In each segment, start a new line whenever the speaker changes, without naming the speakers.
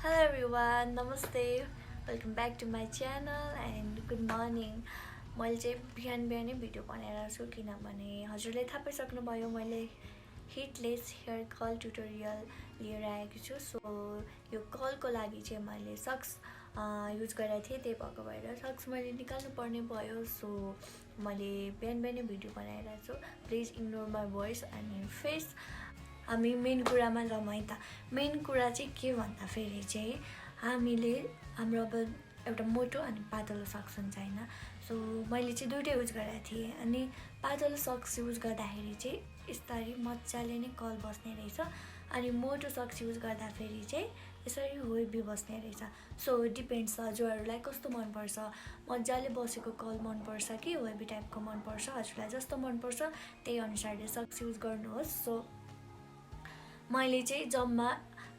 Hello everyone, namaste. Welcome back to my channel and good morning. मैले चाहिँ बिहान बिहानै भिडियो बनाएर छु किनभने हजुरले थाहा पाइसक्नुभयो मैले हिटलेस हेयर कल ट्युटोरियल लिएर आएको छु। सो यो कलको लागि चाहिँ मैले सक्स युज गरेको थिएँ, त्यही भएको भएर सक्स मैले निकाल्नु पर्ने भयो। सो मैले बिहान बिहानै भिडियो बनाइरहेको छु। प्लिज इग्नोर माई भोइस अनि फेस। हामी मेन कुरामा जाउँ है त। मेन कुरा चाहिँ के भन्दाखेरि चाहिँ हामीले हाम्रो अब एउटा मोटो अनि पातलो सक्स हुन्छ होइन। सो मैले चाहिँ दुइटै युज गरेको थिएँ अनि पातलो सक्स युज गर्दाखेरि चाहिँ यस्तरी मजाले नै कल बस्ने रहेछ अनि मोटो सक्स युज गर्दाखेरि चाहिँ यसरी वेबी बस्ने रहेछ। सो डिपेन्ड्स हजुरहरूलाई कस्तो मनपर्छ, मजाले बसेको कल मनपर्छ कि वेबी टाइपको मनपर्छ, हजुरलाई जस्तो मनपर्छ त्यही अनुसारले सक्स युज गर्नुहोस्। सो मैले चाहिँ जम्मा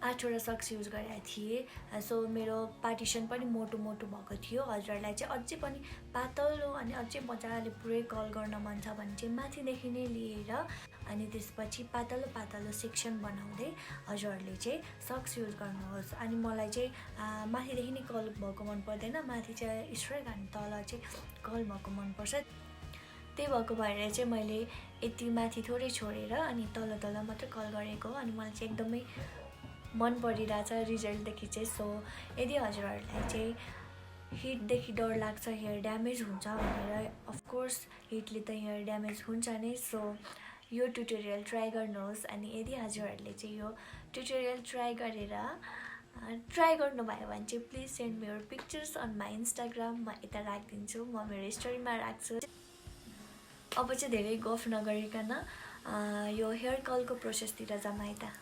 8वटा सक्स युज गरेको थिएँ। सो मेरो पार्टिसन पनि मोटो मोटो भएको थियो। हजुरहरूलाई चाहिँ अझै पनि पातलो अनि अझै मजाले पुरै कल गर्न मन छ भने चाहिँ माथिदेखि नै लिएर अनि त्यसपछि पातलो पातलो सेक्सन बनाउँदै हजुरहरूले चाहिँ सक्स युज गर्नुहोस्। अनि मलाई चाहिँ माथिदेखि नै कल भएको मन पर्दैन, माथि चाहिँ स्ट्रेट अनि तल चाहिँ कल भएको मनपर्छ। त्यही भएको भएर चाहिँ मैले यति माथि थोरै छोडेर अनि तल तल मात्रै कल गरेको हो अनि मलाई चाहिँ एकदमै मन परिरहेछ रिजल्टदेखि चाहिँ। सो यदि हजुरहरूलाई चाहिँ हिटदेखि डर लाग्छ, हेयर ड्यामेज हुन्छ भनेर, अफकोर्स हिटले त हेयर ड्यामेज हुन्छ नै। सो यो ट्युटोरियल ट्राई गर्नुहोस् अनि यदि हजुरहरूले चाहिँ यो ट्युटोरियल ट्राई गर्नुभयो भने चाहिँ please send me your pictures on my Instagram. म यता राखिदिन्छु, म मेरो स्टोरीमा राख्छु। अब चाहिँ धेरै गफ नगरिकन यो हेयर कलको प्रोसेसतिर जाउँ है त।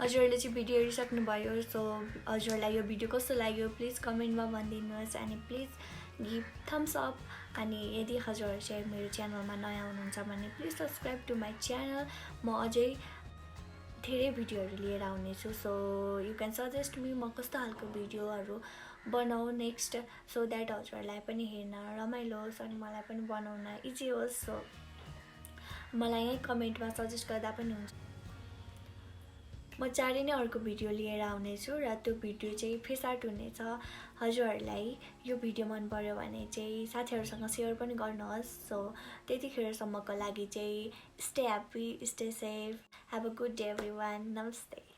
हजुरहरूले चाहिँ भिडियो हेरिसक्नुभयो। सो हजुरलाई यो भिडियो कस्तो लाग्यो प्लिज कमेन्टमा भनिदिनुहोस् अनि प्लिज गिभ थम्स अप। अनि यदि हजुरहरू चाहिँ मेरो च्यानलमा नयाँ हुनुहुन्छ भने please subscribe to my channel. म अझै धेरै भिडियोहरू लिएर आउनेछु। So you can suggest me म कस्तो खालको भिडियोहरू बनाऊ नेक्स्ट, सो द्याट हजुरहरूलाई पनि हेर्न रमाइलो होस् अनि मलाई पनि बनाउन इजी होस्। सो मलाई यहीँ कमेन्टमा सजेस्ट गर्दा पनि हुन्छ। म चाँडै नै अर्को भिडियो लिएर आउनेछु र त्यो भिडियो चाहिँ फेस आर्ट हुनेछ। हजुरहरूलाई यो भिडियो मन पर्यो भने चाहिँ साथीहरूसँग सेयर पनि गर्नुहोस्। सो त्यतिखेरसम्मको लागि चाहिँ stay happy, stay safe, have a good day everyone. नमस्ते।